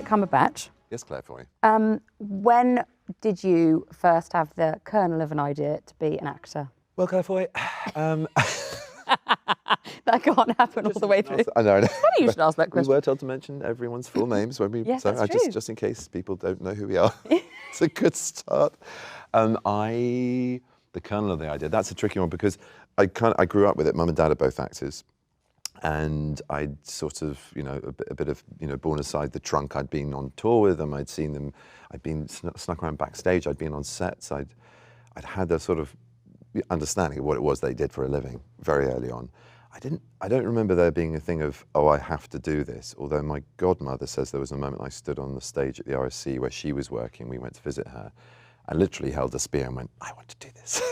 Cumberbatch. Yes, Claire, for you. When did you first have the kernel of an idea to be an actor? Well, Claire, for you. That can't happen all the way through. I know. It's funny you should ask that question. We were told to mention everyone's full names when we. Yes, so that's true. just in case people don't know who we are. It's a good start. The kernel of the idea. That's a tricky one because I grew up with it. Mum and Dad are both actors. And I'd sort of, a bit of, born aside the trunk. I'd been on tour with them. I'd seen them. I'd been snuck around backstage. I'd been on sets. I'd had a sort of understanding of what it was they did for a living very early on. I don't remember there being a thing of, oh, I have to do this. Although my godmother says there was a moment I stood on the stage at the RSC where she was working. We went to visit her. I literally held a spear and went, I want to do this.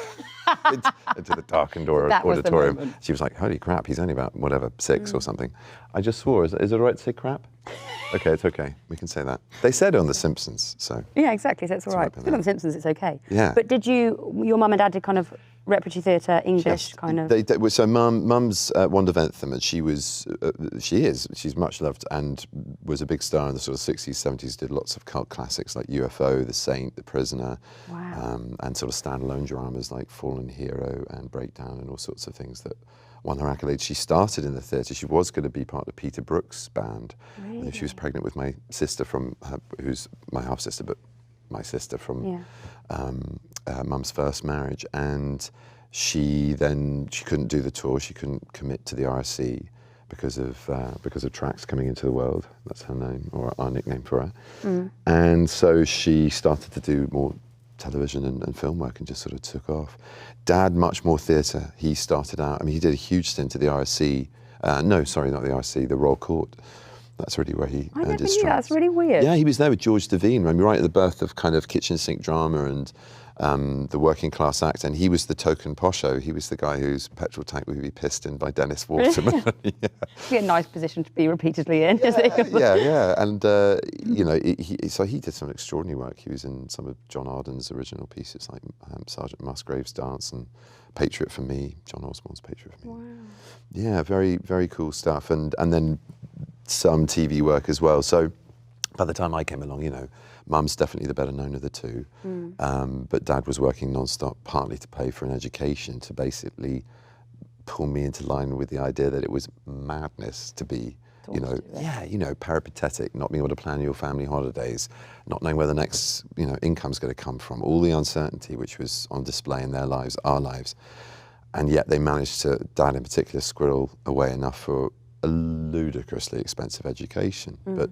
into the darkened auditorium. She was like, holy crap, he's only about, 6 or something. I just swore, is it all right to say crap? Okay, it's okay, we can say that. They said it on The Simpsons, so. Yeah, exactly, so it's all right. It's good on The Simpsons, it's okay. Yeah. But did your mum and dad did kind of repertory theatre, English kind of? So Mum's Wanda Ventham, and she's much loved and was a big star in the sort of 60s, 70s, did lots of cult classics like UFO, The Saint, The Prisoner, wow. And sort of standalone dramas like Fallen Hero and Breakdown and all sorts of things that won her accolades. She started in the theatre. She was going to be part of Peter Brook's band. Really? She was pregnant with my sister who's my half-sister, but my sister from Mum's first marriage, and she couldn't do the tour. She couldn't commit to the RSC because of Tracks coming into the world. That's her name, or our nickname for her. Mm. And so she started to do more television and film work and just sort of took off. Dad, much more theatre. He started out, he did a huge stint at the RSC. No, sorry, not the RSC, the Royal Court. That's really where he earned his stripes. That's really weird. Yeah, he was there with George Devine, right at the birth of kind of kitchen sink drama and the working class act, and he was the token posho. He was the guy whose petrol tank would be pissed in by Dennis Waterman. Yeah. Be a nice position to be repeatedly in. Yeah. And so he did some extraordinary work. He was in some of John Arden's original pieces, like Sergeant Musgrave's Dance and Patriot for Me, John Osborne's Patriot for Me. Wow. Yeah, very, very cool stuff. And then some TV work as well. So by the time I came along, Mum's definitely the better known of the two. Mm. But Dad was working non-stop, partly to pay for an education, to basically pull me into line with the idea that it was madness to be, peripatetic, not being able to plan your family holidays, not knowing where the next, income's going to come from, all the uncertainty which was on display in their lives, our lives. And yet they managed to, Dad in particular, squirrel away enough for a ludicrously expensive education. Mm. But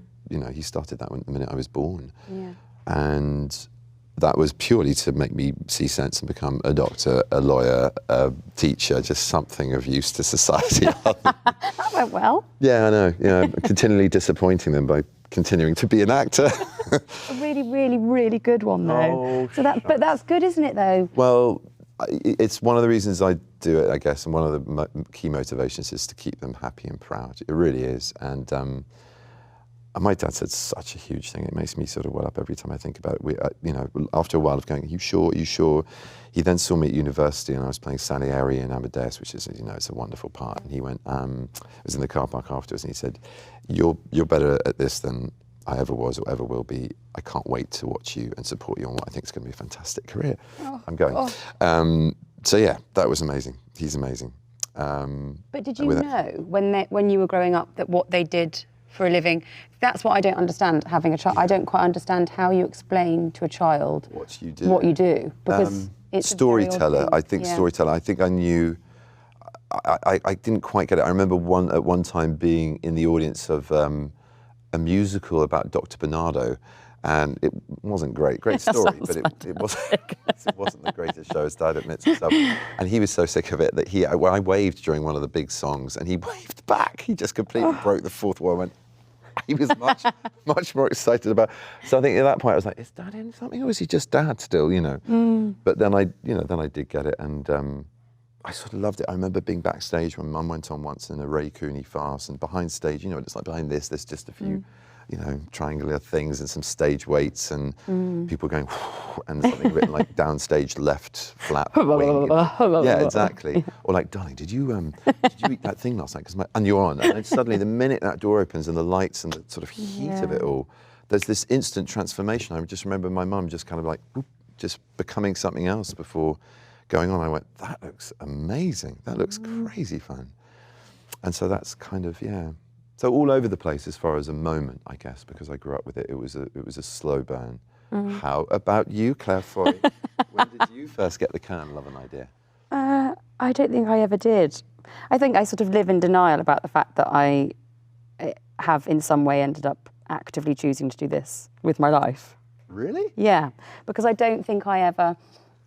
he started that the minute I was born. Yeah. And that was purely to make me see sense and become a doctor, a lawyer, a teacher, just something of use to society. That went well. Yeah, I know. Continually disappointing them by continuing to be an actor. A really, really, really good one, though. Oh, but that's good, isn't it, though? Well, it's one of the reasons I do it, I guess, and one of the key motivations is to keep them happy and proud. It really is. And my dad said such a huge thing. It makes me sort of well up every time I think about it. After a while of going, are you sure? Are you sure? He then saw me at university and I was playing Salieri in Amadeus, which is, it's a wonderful part. And he went, I was in the car park afterwards and he said, you're better at this than I ever was or ever will be. I can't wait to watch you and support you on what I think is going to be a fantastic career. I'm going. So yeah, that was amazing. He's amazing. But did you know when you were growing up that what they did for a living? That's what I don't understand, having a child. I don't quite understand how you explain to a child what you do, because it's storyteller. I think storyteller. I think I knew. I didn't quite get it. I remember at one time being in the audience of a musical about Dr. Bernardo, and it wasn't great story, but it wasn't the greatest show, as Dad admits himself. And he was so sick of it that when I waved during one of the big songs, and he waved back. He just completely broke the fourth wall and went. He was much more excited about. So I think at that point I was like, is Dad in something, or is he just Dad still? Mm. But then I did get it, and I sort of loved it. I remember being backstage when Mum went on once in a Ray Cooney farce, and behind stage, it's like behind this, there's just a few, triangular things and some stage weights and people going, and something written like downstage left flap wing. Yeah, exactly. Or like, darling, did you eat that thing last night? And you're on, and then suddenly the minute that door opens and the lights and the sort of heat of it all, there's this instant transformation. I just remember my mum just kind of like, whoop, just becoming something else before going on. I went, that looks amazing. That looks crazy fun. And so that's kind of, yeah. So all over the place as far as a moment, I guess, because I grew up with it. It was a slow burn. How about you, Claire Foy? When did you first get the kernel of an idea? I don't think I ever did. I think I sort of live in denial about the fact that I have in some way ended up actively choosing to do this with my life. Really? Yeah, because I don't think I ever,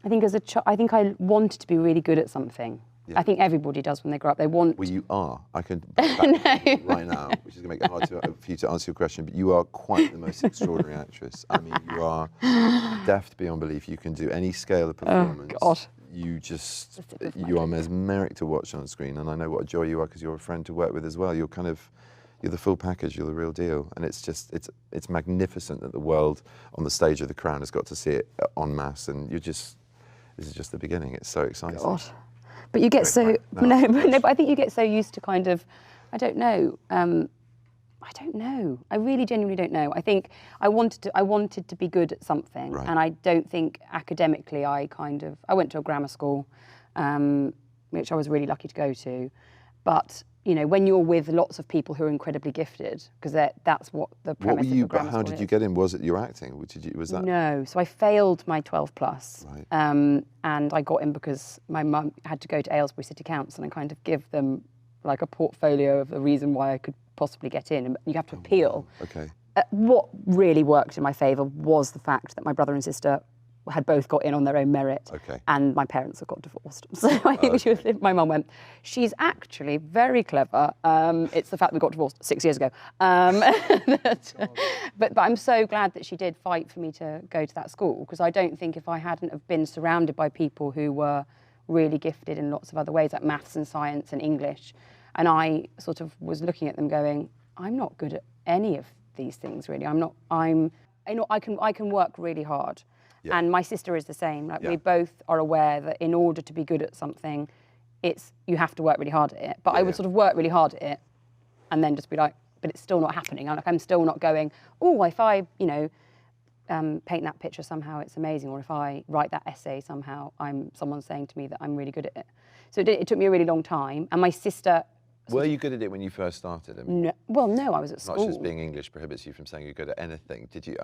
I think as a child, I think I wanted to be really good at something. Yeah. I think everybody does when they grow up. They want... Well, you are. I can back right now, which is going to make it hard for you to answer your question, but you are quite the most extraordinary actress. I mean, you are deft beyond belief. You can do any scale of performance. Oh, God. You are mesmeric to watch on screen, and I know what a joy you are because you're a friend to work with as well. You're the full package, you're the real deal. And it's magnificent that the world on the stage of The Crown has got to see it en masse, and this is just the beginning. It's so exciting. God. But you get but I think you get so used to kind of, I don't know. I don't know. I really genuinely don't know. I think I wanted to be good at something, right. And I don't think academically I went to a grammar school, which I was really lucky to go to, but you know, when you're with lots of people who are incredibly gifted, because that's what the premise of the grammar school How did you get in? Was it your acting? Was that? No, so I failed my 12 plus, right. And I got in because my mum had to go to Aylesbury City Council and kind of give them like a portfolio of the reason why I could possibly get in, and you have to appeal. Wow. Okay. What really worked in my favour was the fact that my brother and sister had both got in on their own merit, okay. And my parents had got divorced. So I think my mum went, she's actually very clever. It's the fact we got divorced 6 years ago. But I'm so glad that she did fight for me to go to that school, because I don't think if I hadn't have been surrounded by people who were really gifted in lots of other ways, like maths and science and English, and I sort of was looking at them going, I'm not good at any of these things really. I can work really hard. Yeah. And my sister is the same. Like, yeah. We both are aware that in order to be good at something, you have to work really hard at it. But I would sort of work really hard at it and then just be like, but it's still not happening. I'm still not going, oh, if I, paint that picture somehow, it's amazing. Or if I write that essay somehow, someone's saying to me that I'm really good at it. So it took me a really long time. And my sister... Were you good at it when you first started? I mean, no, I was at school. Not just being English prohibits you from saying you're good at anything. Did you?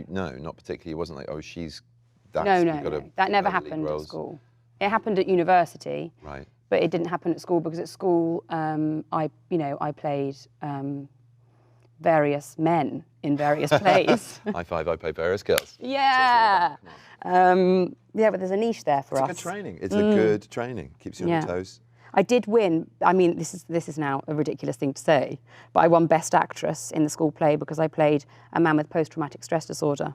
No, not particularly. It wasn't like, oh, No. That never happened at school. It happened at university. Right. But it didn't happen at school, because at school, I played various men in various plays. High five, I play various girls. Yeah. But there's a niche there for us. It's a good training. It's a good training. Keeps you on your toes. I did win. I mean, this is now a ridiculous thing to say, but I won Best Actress in the school play because I played a man with post-traumatic stress disorder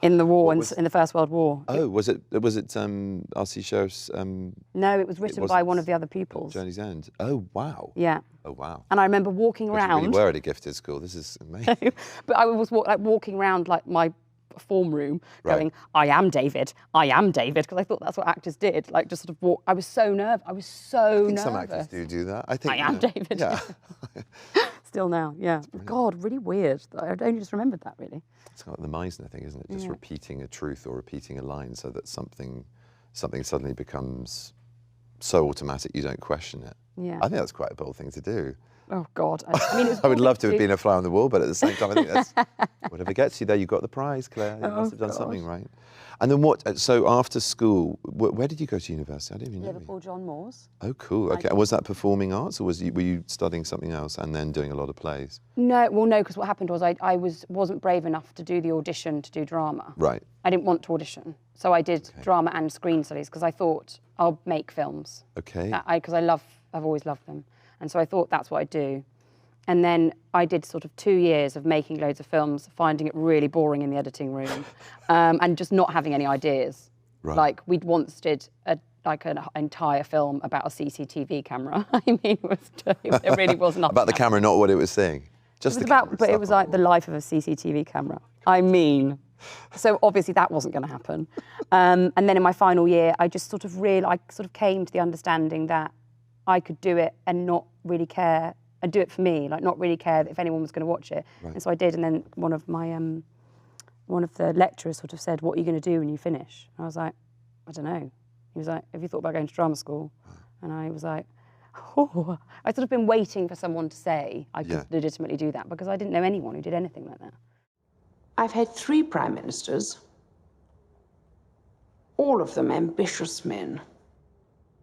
in the war, in the First World War. Oh, was it R.C. Sheriff's? No, it was written by one of the other pupils. Journey's End. Oh, wow. Yeah. Oh, wow. And I remember walking around. You really were at a gifted school. This is amazing. But I was walking around like my form room going, I am David, because I thought that's what actors did, like just sort of walk. I was so nervous. I think some actors do that. I think I am David. Yeah. Still now, yeah. God, really weird. I only just remembered that, really. It's kind of the Meisner thing, isn't it? Just repeating a truth or repeating a line so that something suddenly becomes so automatic you don't question it. Yeah. I think that's quite a bold thing to do. Oh, God. I mean, I would love to have been a fly on the wall, but at the same time, I think that's whatever gets you there, you got the prize, Claire. You must have done something right. And then what? So after school, where did you go to university? I didn't even know. Liverpool John Moores. Oh, cool. Okay. And was that performing arts, or were you studying something else and then doing a lot of plays? No, because what happened was I wasn't brave enough to do the audition to do drama. Right. I didn't want to audition, so I did drama and screen studies because I thought I'll make films. Okay. Because I've always loved them. And so I thought that's what I'd do. And then I did sort of 2 years of making loads of films, finding it really boring in the editing room, and just not having any ideas. Right. Like, we'd once did an entire film about a CCTV camera. I mean, it really was nothing. About the camera, not what it was saying. Just but it was like the life of a CCTV camera. I mean, so obviously that wasn't going to happen. And then in my final year, I just sort of came to the understanding that I could do it and not really care and do it for me, like not really care if anyone was going to watch it. Right. And so I did, and then one of the lecturers sort of said, "What are you going to do when you finish?" And I was like, "I don't know." He was like, "Have you thought about going to drama school?" And I was like, "Oh." I'd sort of been waiting for someone to say I could legitimately do that, because I didn't know anyone who did anything like that. I've had 3 prime ministers, all of them ambitious men,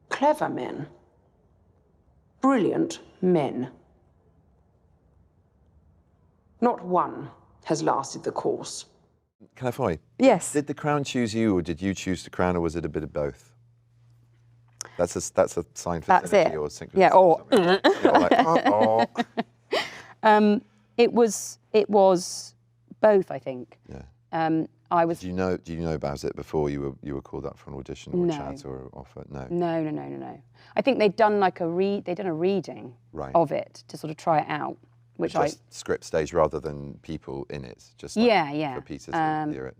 clever men, brilliant men. Not one has lasted the course. Can I follow you? Yes. Did the Crown choose you, or did you choose the Crown, or was it a bit of both? That's a sign for synergy or synchronicity. Yeah, or... It was both, I think. Yeah. I was... Do you know about it before you were called up for an audition or chat or offer? No. No. I think they'd done like a reading of it to sort of try it out, which just script stage rather than people in it, just like for Peter to hear it.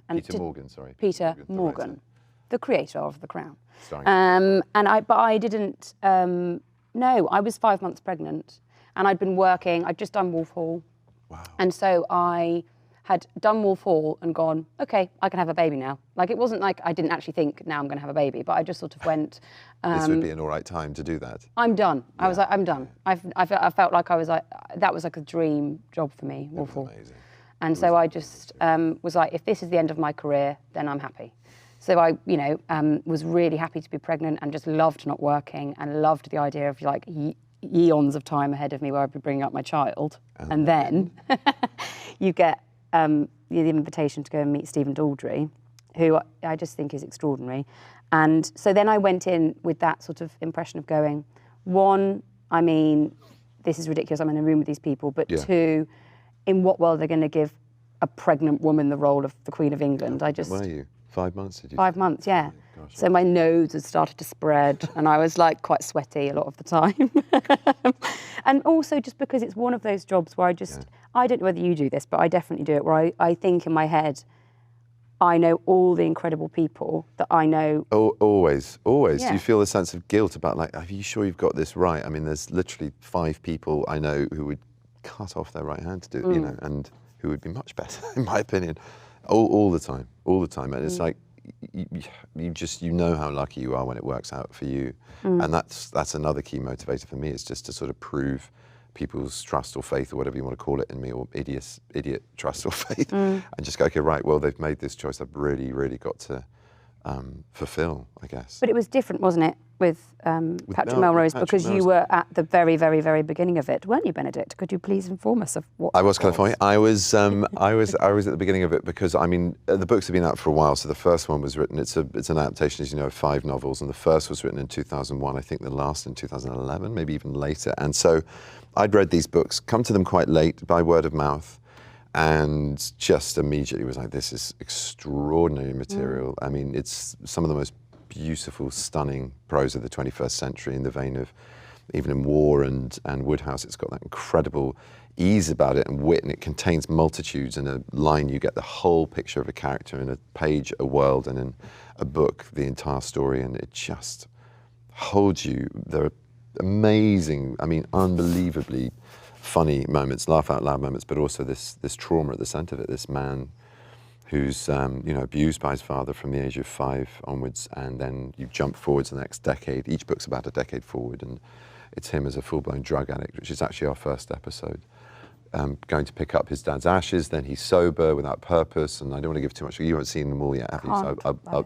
And Peter Morgan, sorry. Peter Morgan, the creator of The Crown. Starring. But I didn't. No, I was 5 months pregnant, and I'd been working. I'd just done Wolf Hall. Wow. And so I had done Wolf Hall and gone, okay, I can have a baby now. Like, it wasn't like I didn't actually think, now I'm going to have a baby, but I just sort of went... this would be an all right time to do that. I'm done. Yeah. I was like, I'm done. I felt like I was like, that was like a dream job for me, Wolf Hall. Amazing. And so I just was like, if this is the end of my career, then I'm happy. So I, was really happy to be pregnant and just loved not working and loved the idea of like eons of time ahead of me where I'd be bringing up my child. And then you get the invitation to go and meet Stephen Daldry, who I just think is extraordinary. And so then I went in with that sort of impression of going, one, I mean, this is ridiculous, I'm in a room with these people, but two, in what world are they going to give a pregnant woman the role of the Queen of England? Where were you? 5 months, did you 5 say? months, yeah. Oh, gosh. So my nose had started to spread and I was like quite sweaty a lot of the time. And also just because it's one of those jobs where I don't know whether you do this, but I definitely do it, where I think in my head, I know all the incredible people that I know. Oh, always. Yeah. You feel a sense of guilt about like, are you sure you've got this right? I mean, there's literally 5 people I know who would cut off their right hand to do it, and who would be much better, in my opinion, all the time. And it's like, you know how lucky you are when it works out for you. And that's another key motivator for me, is just to sort of prove people's trust or faith or whatever you want to call it in me, or idiot trust or faith, and just go, okay, right, well, they've made this choice I've really, really got to fulfill, I guess. But it was different, wasn't it, with Patrick Melrose, because you were at the very, very, very beginning of it, weren't you, Benedict? Could you please inform us of what? I was California. I was at the beginning of it, because I mean the books have been out for a while. So the first one was written. It's an adaptation, as you know, of 5 novels, and the first was written in 2001. I think the last in 2011, maybe even later. And so I'd read these books, come to them quite late by word of mouth, and just immediately was like, this is extraordinary material. I mean, it's some of the most beautiful, stunning prose of the 21st century, in the vein of, even in War and Woodhouse, it's got that incredible ease about it and wit, and it contains multitudes. In a line you get the whole picture of a character, in a page a world, and in a book the entire story, and it just holds you. There are amazing, I mean, unbelievably funny moments, laugh out loud moments, but also this trauma at the centre of it, this man who's abused by his father from the age of 5 onwards, and then you jump forward to the next decade. Each book's about a decade forward, and it's him as a full-blown drug addict, which is actually our first episode. Going to pick up his dad's ashes, then he's sober, without purpose, and I don't want to give too much. You haven't seen them all yet, have you?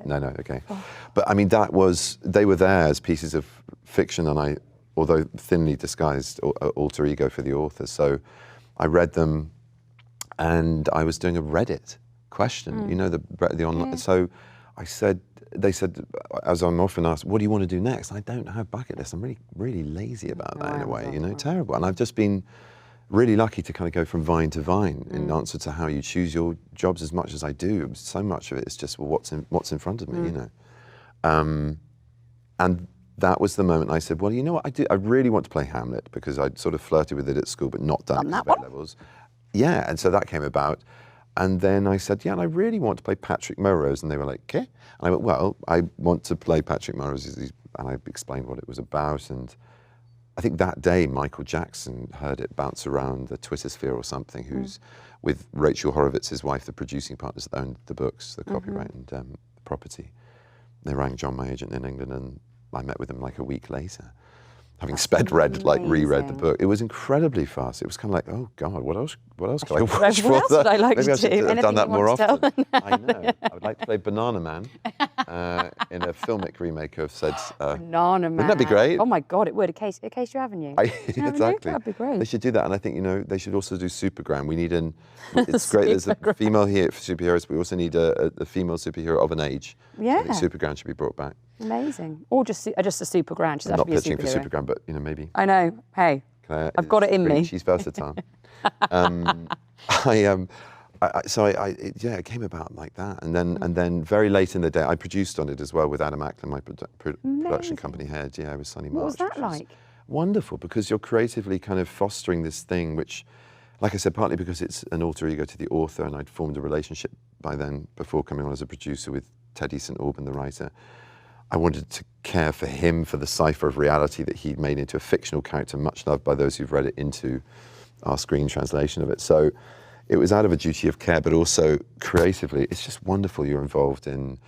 No, okay. Oh. But I mean, they were there as pieces of fiction, and although thinly disguised, alter ego for the author. So I read them, and I was doing a Reddit question, the online. So they said, as I'm often asked, what do you want to do next? I don't have bucket lists. I'm really, really lazy about that in a way, terrible. And I've just been really lucky to kind of go from vine to vine in answer to how you choose your jobs as much as I do. So much of it is just, well, what's in front of me, And that was the moment I said, well, you know what, I really want to play Hamlet, because I'd sort of flirted with it at school, but not done it at levels. Yeah, and so that came about. And then I said, yeah, and I really want to play Patrick Melrose. And they were like, okay. And I went, well, I want to play Patrick Melrose. And I explained what it was about. And I think that day Michael Jackson heard it bounce around the Twitter sphere or something, who's with Rachel Horowitz, his wife, the producing partners that owned the books, the copyright and the property. They rang John, my agent in England, and I met with him like a week later, having reread the book. It was incredibly fast. It was kind of like, oh God, what else could I watch? What else would I like Maybe to do? I should have done that more often. To I know. I would like to play Banana Man in a filmic remake of said. Banana Man. Wouldn't that be great? Oh my God, it would. Acacia Avenue. Exactly. That'd be great. They should do that, and I think they should also do Supergram. We need it's great. There's a female here for superheroes. But we also need a female superhero of an age. Yeah. So I think Supergram should be brought back. Amazing. Or just a super grand. She's I'm not actually pitching a superhero. for Supergram, but maybe. I know. Hey, I've got it in me. She's versatile. It came about like that, and then very late in the day, I produced on it as well with Adam Ackland, my production company head. Yeah, with Sonny March. What was that like? Wonderful, because you're creatively kind of fostering this thing, which, like I said, partly because it's an alter ego to the author, and I'd formed a relationship by then before coming on as a producer with Teddy St. Alban, the writer. I wanted to care for him, for the cipher of reality that he'd made into a fictional character, much loved by those who've read it, into our screen translation of it. So it was out of a duty of care, but also creatively, it's just wonderful. You're involved in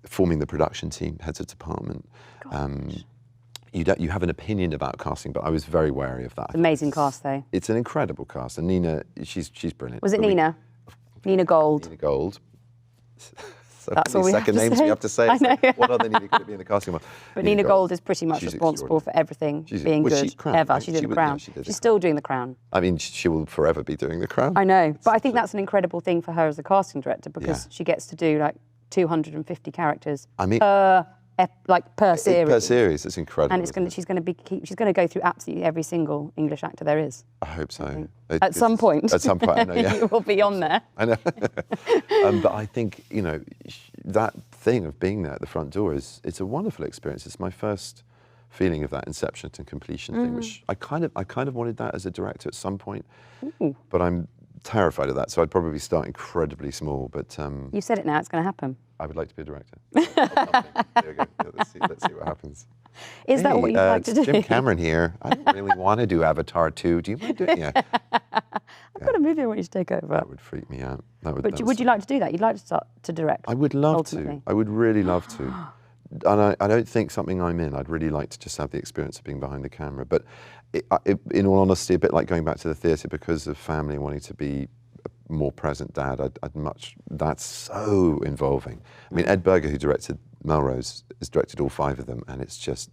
forming the production team, heads of department. You have an opinion about casting, but I was very wary of that. Amazing cast, though. It's an incredible cast, and Nina, she's brilliant. Was it Nina? Nina Gold. Nina Gold. So that's all we second have to names say. we have to say. I know. Like, what other Nina could it be in the casting? But Nina Gold is pretty much responsible for everything being good ever. Right? She did The Crown. She's still doing The Crown. I mean, she will forever be doing The Crown. I know, but I think that's an incredible thing for her as a casting director, because she gets to do like 250 characters per series. Per series, it's incredible. And she's going to go through absolutely every single English actor there is. I hope so. At some point. At some point, I know. Yeah. You will be on there. I know. But I think that thing of being there at the front door it's a wonderful experience. It's my first feeling of that inception to completion thing, which I kind of wanted that as a director at some point. But I'm terrified of that, so I'd probably start incredibly small. But you said it now; it's going to happen. I would like to be a director. There we go. Let's see what happens. Is that what you'd like to do? Jim Cameron here. I don't really want to do Avatar 2. Do you mind doing it? Yeah. I've got a movie I want you to take over. That would freak me out. Would you like to do that? You'd like to start to direct? I would love ultimately. to. I would really love to. And I don't think something I'm in. I'd really like to just have the experience of being behind the camera. But in all honesty, a bit like going back to the theatre, because of family and wanting to be a more present dad, that's so involving. I mean, Ed Berger, who directed Melrose, has directed all 5 of them, and it's just,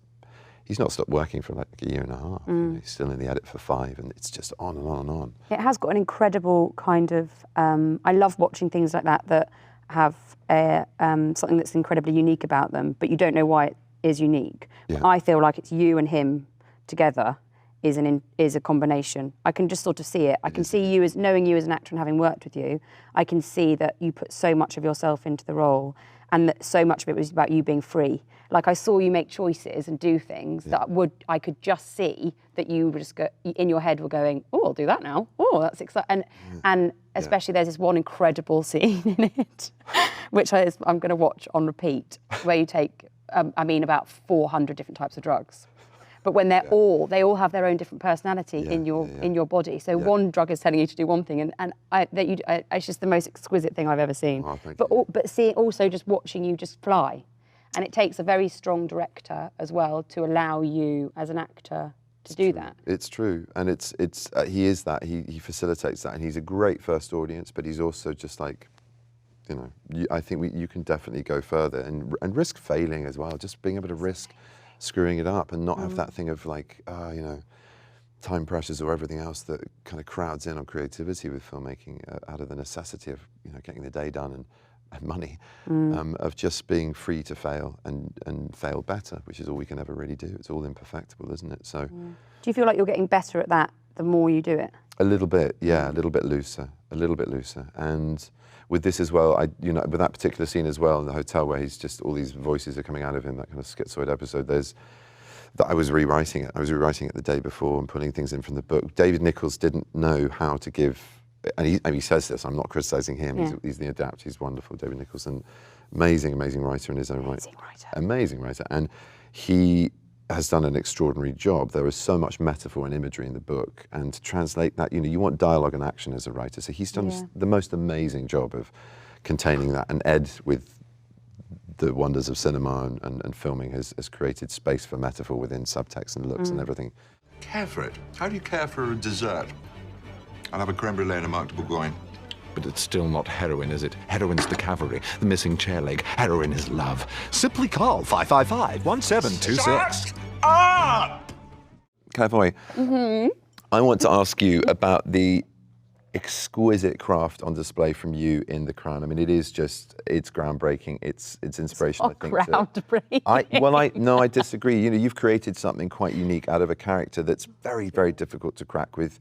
he's not stopped working for like a year and a half. He's still in the edit for 5, and it's just on and on and on. It has got an incredible kind of, I love watching things like that have something that's incredibly unique about them, but you don't know why it is unique. Yeah. I feel like it's you and him together is a combination. I can just sort of see it. I can see you as knowing you as an actor and having worked with you. I can see that you put so much of yourself into the role, and that so much of it was about you being free. Like I saw you make choices and do things that I could just see that you would just go in your head were going, oh, I'll do that now. Oh, that's exciting. And especially there's this one incredible scene in it, which I'm going to watch on repeat, where you take, about 400 different types of drugs. But when they all have their own different personality in your body. So one drug is telling you to do one thing, and it's just the most exquisite thing I've ever seen. Oh, but seeing also just watching you just fly, and it takes a very strong director as well to allow you as an actor to do that. It's true, and he is that. He facilitates that, and he's a great first audience. But he's also just like, I think you can definitely go further and risk failing as well. Just being able to risk screwing it up and not have that thing of like, time pressures or everything else that kind of crowds in on creativity with filmmaking out of the necessity of getting the day done and money, of just being free to fail and fail better, which is all we can ever really do. It's all imperfectible, isn't it? So, do you feel like you're getting better at that the more you do it? A little bit, yeah, a little bit looser, and with this as well, with that particular scene as well in the hotel where he's just, all these voices are coming out of him, that kind of schizoid episode, I was rewriting it the day before and pulling things in from the book. David Nichols didn't know how to give, and he says this, I'm not criticising him, he's the adapt, he's wonderful, David Nichols, and amazing writer in his own right. Amazing writer. And he has done an extraordinary job. There is so much metaphor and imagery in the book, and to translate that, you want dialogue and action as a writer. So he's done the most amazing job of containing that. And Ed, with the wonders of cinema and filming, has created space for metaphor within subtext and looks and everything. Care for it? How do you care for a dessert? I'll have a creme brulee and a mark de Bourgogne. But it's still not heroin, is it? Heroin's the cavalry, the missing chair leg. Heroin is love. Simply call 555-1726. Shut up! Clairvoy, I want to ask you about the exquisite craft on display from you in The Crown. I mean, it's groundbreaking. It's inspirational. It's not groundbreaking. I disagree. You've created something quite unique out of a character that's very, very difficult to crack with.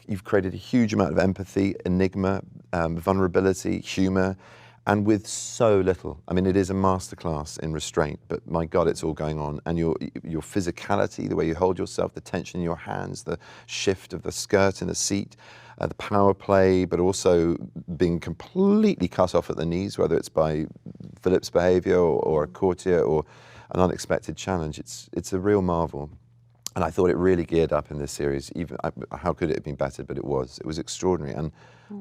You've created a huge amount of empathy, enigma, vulnerability, humour, and with so little. I mean, it is a masterclass in restraint, but my God, it's all going on. And your physicality, the way you hold yourself, the tension in your hands, the shift of the skirt in the seat, the power play, but also being completely cut off at the knees, whether it's by Philip's behaviour or a courtier or an unexpected challenge. It's a real marvel. And I thought it really geared up in this series. How could it have been better? But it was extraordinary. And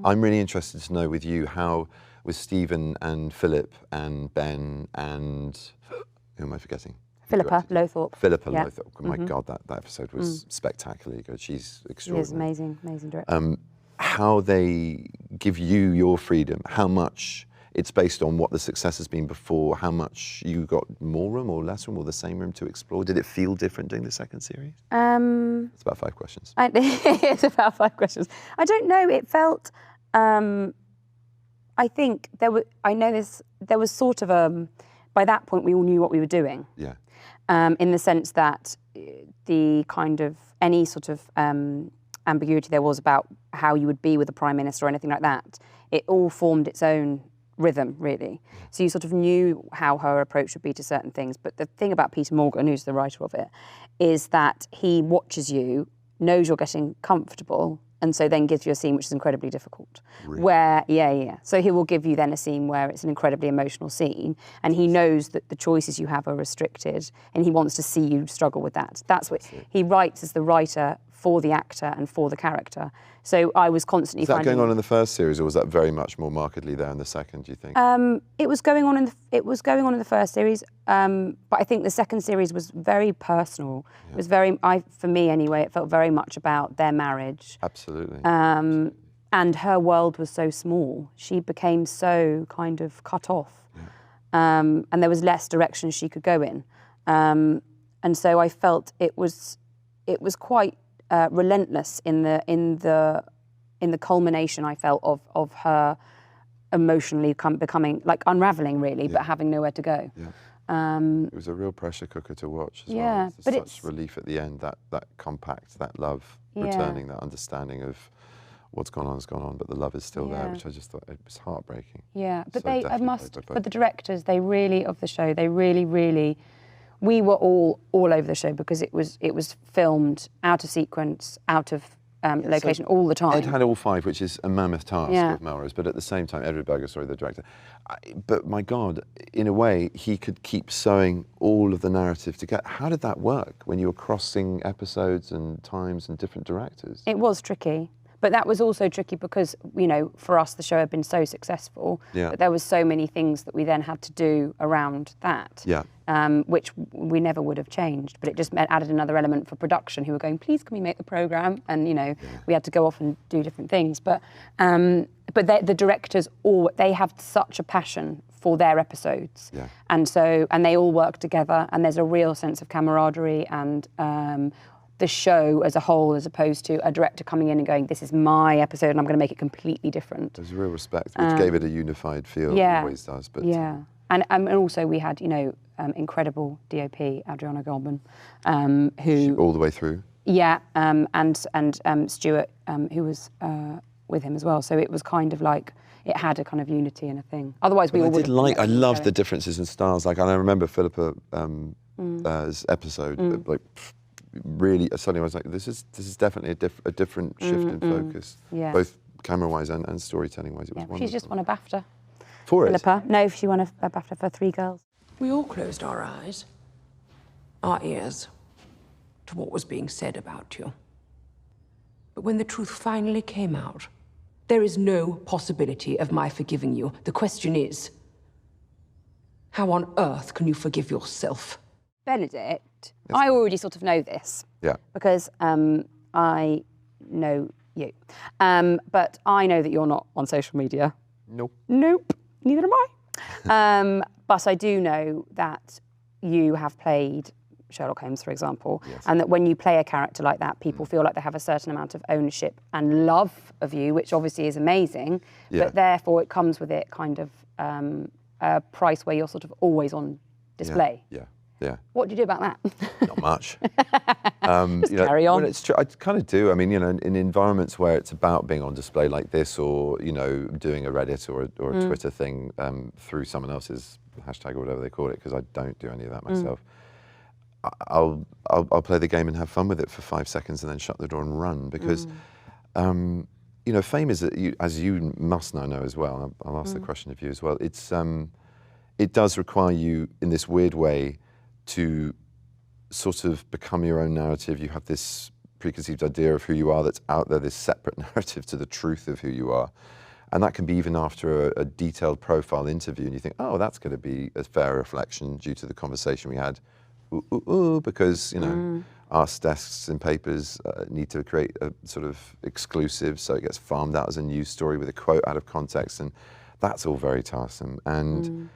I'm really interested to know with you how, with Stephen and Philip and Ben and who am I forgetting? Philippa Lothorpe. Philippa Lothorpe. Oh my God, that episode was spectacularly good. She's extraordinary. She is amazing director. How they give you your freedom, how much it's based on what the success has been before, how much you got more room or less room or the same room to explore. Did it feel different doing the second series? It's about 5 questions. It's about 5 questions. I don't know, it felt, I think there was sort of by that point we all knew what we were doing. Yeah. In the sense that the kind of, any sort of ambiguity there was about how you would be with the Prime Minister or anything like that, it all formed its own rhythm, really. So you sort of knew how her approach would be to certain things. But the thing about Peter Morgan, who's the writer of it, is that he watches you, knows you're getting comfortable, and so then gives you a scene which is incredibly difficult. Really? Where, so he will give you then a scene where it's an incredibly emotional scene, and he knows that the choices you have are restricted, and he wants to see you struggle with that. That's what he writes as the writer for the actor and for the character. So I was constantly finding... Was that going on in the first series, or was that very much more markedly there in the second, do you think? It was going on in the first series, but I think the second series was very personal. Yeah. It was very, for me anyway, it felt very much about their marriage. Absolutely. And her world was so small. She became so kind of cut off. Yeah. And there was less direction she could go in. And so I felt it was quite relentless in the culmination, I felt, of her emotionally becoming, like, unravelling really, but having nowhere to go. Yeah. It was a real pressure cooker to watch as well. But such relief at the end, that compact, that love returning, that understanding of what's gone on has gone on, but the love is still there, which I just thought it was heartbreaking. Yeah, but but the directors, they really, of the show, they really, really, we were all over the show because it was filmed out of sequence, out of location all the time. Ed had all 5, which is a mammoth task with Melrose, but at the same time, Edward Berger, the director. But my God, in a way, he could keep sewing all of the narrative together. How did that work when you were crossing episodes and times and different directors? It was tricky. But that was also tricky because, for us, the show had been so successful that there was so many things that we then had to do around that, which we never would have changed. But it just added another element for production, who were going, please, can we make the programme? And, we had to go off and do different things. But the directors, they have such a passion for their episodes. Yeah. And they all work together, and there's a real sense of camaraderie and the show as a whole, as opposed to a director coming in and going, this is my episode and I'm going to make it completely different. There's real respect, which gave it a unified feel, it always does. But and also we had, incredible DOP, Adriana Goldman, who... All the way through? Yeah, and Stuart, who was with him as well. So it was kind of like, it had a kind of unity and a thing. Otherwise we all would have... I loved the differences in styles. Like, I remember Philippa's episode, like... Really, suddenly I was like, this is definitely a different shift in focus, both camera-wise and storytelling-wise. It was wonderful. She's just won a BAFTA. For Philippa? No, she won a BAFTA for 3 Girls. We all closed our eyes. our ears to what was being said about you. But when the truth finally came out, there is no possibility of my forgiving you. The question is, how on earth can you forgive yourself? Benedict, I already sort of know this. Yeah. Because I know you. But I know that you're not on social media. Nope. Nope. Neither am I. But I do know that you have played Sherlock Holmes, for example, and that when you play a character like that, people feel like they have a certain amount of ownership and love of you, which obviously is amazing, but therefore it comes with it kind of a price where you're sort of always on display. Yeah. What do you do about that? Not much. Just carry on. Well, it's true. I kind of do. I mean, in environments where it's about being on display like this, or doing a Reddit or a Twitter thing through someone else's hashtag or whatever they call it, because I don't do any of that myself. I'll play the game and have fun with it for 5 seconds and then shut the door and run, because fame is, as you must now know as well, and I'll ask the question of you as well, it does require you in this weird way to sort of become your own narrative. You have this preconceived idea of who you are that's out there, this separate narrative to the truth of who you are. And that can be even after a detailed profile interview, and you think, oh, that's going to be a fair reflection due to the conversation we had. Because, our desks and papers need to create a sort of exclusive, so it gets farmed out as a news story with a quote out of context, and that's all very tiresome. And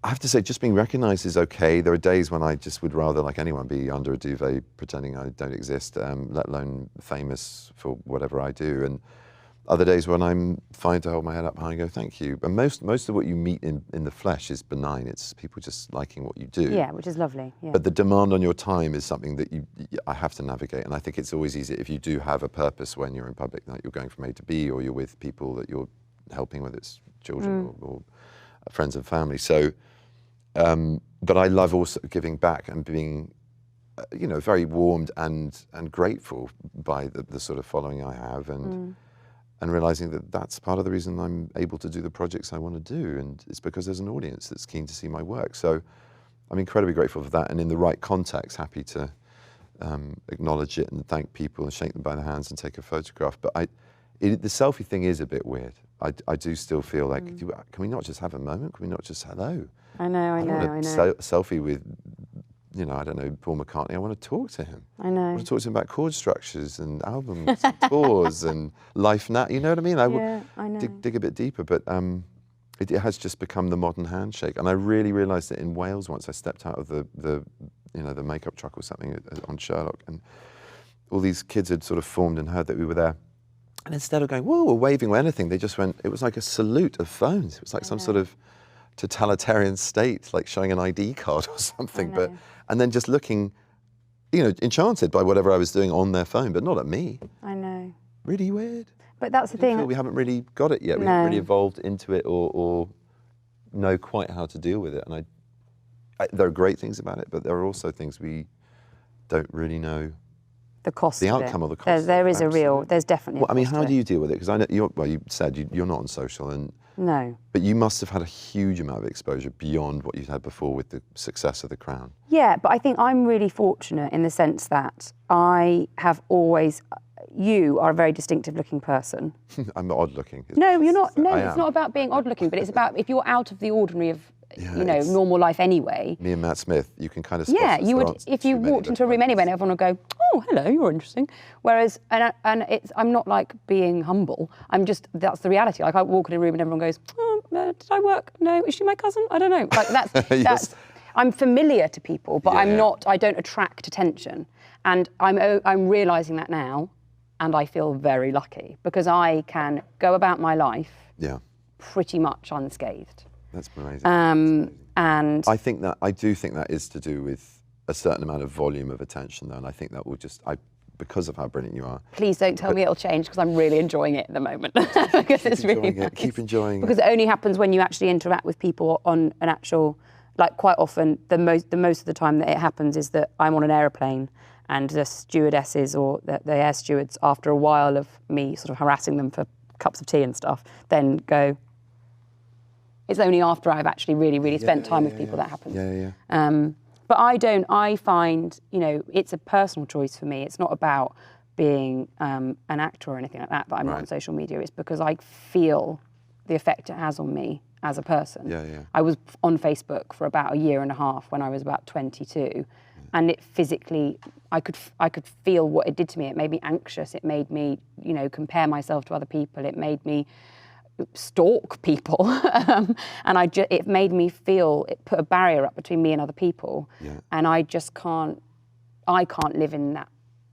I have to say, just being recognised is okay. There are days when I just would rather, like anyone, be under a duvet pretending I don't exist, let alone famous for whatever I do. And other days when I'm fine to hold my head up high and go, thank you. But most of what you meet in the flesh is benign. It's people just liking what you do. Yeah, which is lovely. Yeah. But the demand on your time is something that I have to navigate. And I think it's always easy if you do have a purpose when you're in public, like you're going from A to B, or you're with people that you're helping, whether it's children or friends and family. So, but I love also giving back and being, very warmed and grateful by the sort of following I have, and realizing that that's part of the reason I'm able to do the projects I want to do, and it's because there's an audience that's keen to see my work. So I'm incredibly grateful for that, and in the right context, happy to acknowledge it and thank people and shake them by the hands and take a photograph. But the selfie thing is a bit weird. I do still feel like, can we not just have a moment? Can we not just hello? I know. Selfie with, I don't know, Paul McCartney. I want to talk to him. I know. I want to talk to him about chord structures and albums and tours and life now. You know what I mean? I know. Dig a bit deeper, but it has just become the modern handshake. And I really realised it in Wales once. I stepped out of the makeup truck or something on Sherlock, and all these kids had sort of formed and heard that we were there. And instead of going, whoa, or waving or anything, they just went, it was like a salute of phones. It was like some sort of totalitarian state, like showing an ID card or something. And then just looking, enchanted by whatever I was doing on their phone, but not at me. I know. Really weird. But that's the thing. We haven't really got it yet. We haven't really evolved into it or know quite how to deal with it. And there are great things about it, but there are also things we don't really know. The cost the of outcome it. Of the cost. There's definitely a cost how do you deal with it? Because I know you said you're not on social, and no. But you must have had a huge amount of exposure beyond what you'd had before with the success of The Crown. Yeah, but I think I'm really fortunate in the sense that I have always. You are a very distinctive looking person. I'm odd looking. No, you're not. No, it's not about being odd looking, but it's about if you're out of the ordinary of normal life anyway. Me and Matt Smith, you can kind of spot. Yeah, you would if you walked into a room anyway, and everyone would go, "Oh, hello, you're interesting." Whereas, I'm not like being humble. That's the reality. Like I walk in a room and everyone goes, "Oh, did I work? No, is she my cousin? I don't know." Like that's yes. that's. I'm familiar to people, but I'm not. I don't attract attention, and I'm realising that now. And I feel very lucky because I can go about my life pretty much unscathed. That's amazing. And I do think that is to do with a certain amount of volume of attention, though, and I think that will because of how brilliant you are. Please don't tell me it'll change because I'm really enjoying it at the moment. Because it's really nice. Keep enjoying it. Because it only happens when you actually interact with people on an actual, like quite often, the most of the time that it happens is that I'm on an aeroplane. And the stewardesses or the air stewards, after a while of me sort of harassing them for cups of tea and stuff, then go, it's only after I've actually really, really spent time with people that happens. Yeah. But I find, you know, it's a personal choice for me. It's not about being an actor or anything like that I'm not on social media. It's because I feel the effect it has on me as a person. I was on Facebook for about a year and a half when I was about 22. And it physically, I could feel what it did to me. It made me anxious. It made me, you know, compare myself to other people. It made me stalk people, and it made me feel, it put a barrier up between me and other people. And I just can't live in that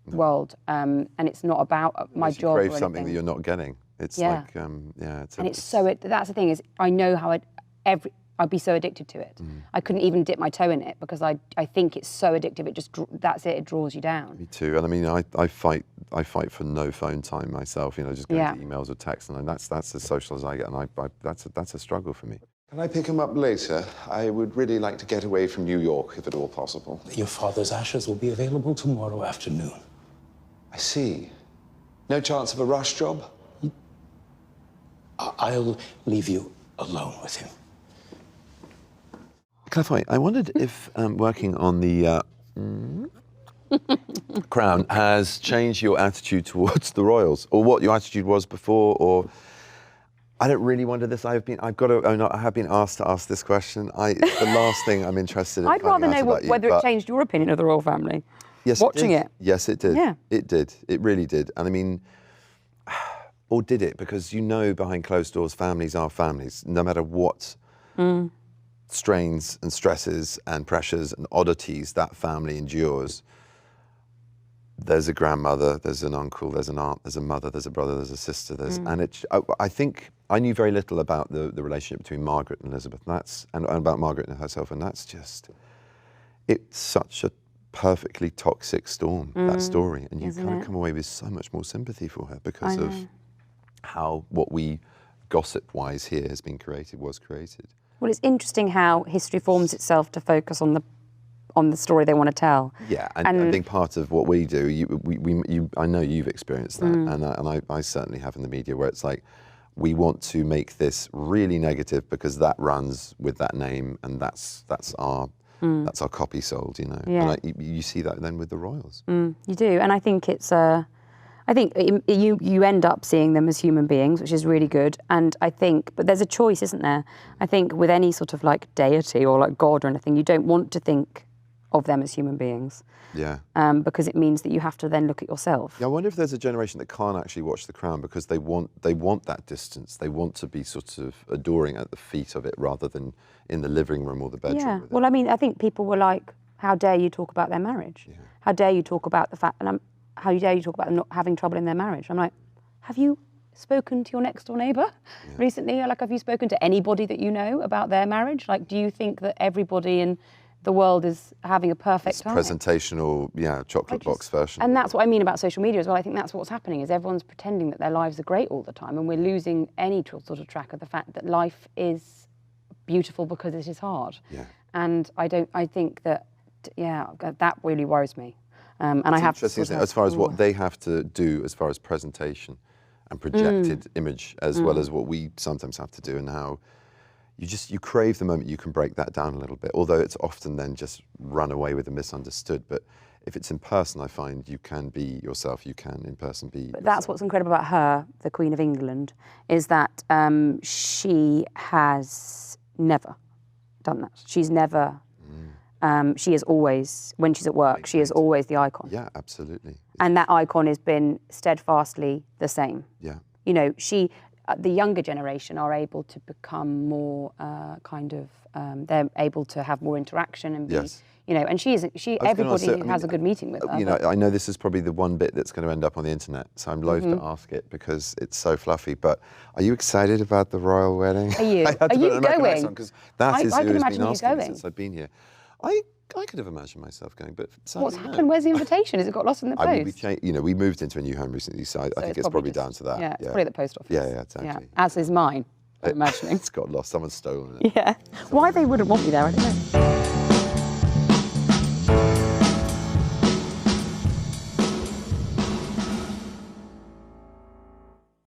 world. And it's not about my job. You crave something that you're not getting. It's like, that's the thing is, I know how I'd be so addicted to it. I couldn't even dip my toe in it because I think it's so addictive. It just it draws you down. Me too. And I mean, I fight for no phone time myself. You know, just going to emails or texts, and that's as social as I get. And that's a struggle for me. Can I pick him up later? I would really like to get away from New York, if at all possible. Your father's ashes will be available tomorrow afternoon. I see. No chance of a rush job? I'll leave you alone with him. Clarify, I wondered if working on the Crown has changed your attitude towards the royals, or what your attitude was before, or... I don't really wonder this. I have been asked to ask this question. It's the last thing I'm interested in. I'd rather know whether it changed your opinion of the royal family. Yes, watching it. Yes, it did. Yeah. It did. It really did. And I mean, or did it? Because you know, behind closed doors, families are families, no matter what strains and stresses and pressures and oddities that family endures. There's a grandmother, there's an uncle, there's an aunt, there's a mother, there's a brother, there's a sister. I think I knew very little about the relationship between Margaret and Elizabeth, and about Margaret and herself, and it's such a perfectly toxic storm, that story, and you kind of come away with so much more sympathy for her because of how what we gossip-wise here was created. Well, it's interesting how history forms itself to focus on the story they want to tell. Yeah, and I think part of what we do, I know you've experienced that, and I certainly have in the media, where it's like, we want to make this really negative because that runs with that name, and that's our copy sold, you know. Yeah. And you see that then with the royals. You do, and I think it's you end up seeing them as human beings, which is really good. And I think, but there's a choice, isn't there? I think with any sort of like deity or like God or anything, you don't want to think of them as human beings. Yeah. Because it means that you have to then look at yourself. Yeah, I wonder if there's a generation that can't actually watch The Crown because they want that distance. They want to be sort of adoring at the feet of it rather than in the living room or the bedroom. Yeah. With Well, it. I mean, I think people were like, "How dare you talk about their marriage? Yeah. How dare you talk about the fact?" And how dare you talk about them not having trouble in their marriage? I'm like, have you spoken to your next door neighbour recently? Like, have you spoken to anybody that you know about their marriage? Like, do you think that everybody in the world is having a perfect time? Presentational, chocolate box version. And that's what I mean about social media as well. I think that's what's happening, is everyone's pretending that their lives are great all the time, and we're losing any sort of track of the fact that life is beautiful because it is hard. Yeah. And I think that, that really worries me. And I have interesting, isn't it? As far as what they have to do as far as presentation and projected image, as well as what we sometimes have to do, and how you crave the moment you can break that down a little bit, although it's often then just run away with the misunderstood. But if it's in person, I find you can be yourself, you can in person be yourself. That's what's incredible about her, the Queen of England, is that she has never done that. She's never... she is always, when she's at work, she is always the icon. Yeah, absolutely. And that icon has been steadfastly the same. Yeah. You know, the younger generation are able to become more they're able to have more interaction and be, you know, and everybody who has a good meeting with her. You know, I know this is probably the one bit that's going to end up on the internet, so I'm loath to ask it because it's so fluffy, but are you excited about the royal wedding? Are you? Are you going? Because that is I who can has imagine been you asking me going. since I've been here. I could have imagined myself going, but sadly, what's happened? Where's the invitation? Has it got lost in the post? We moved into a new home recently, so I think it's probably down to that. Yeah, it's probably at the post office. Yeah, exactly. Yeah. As is mine, I'm imagining. It's got lost. Someone's stolen it. Yeah. Why they wouldn't want me there, I don't know.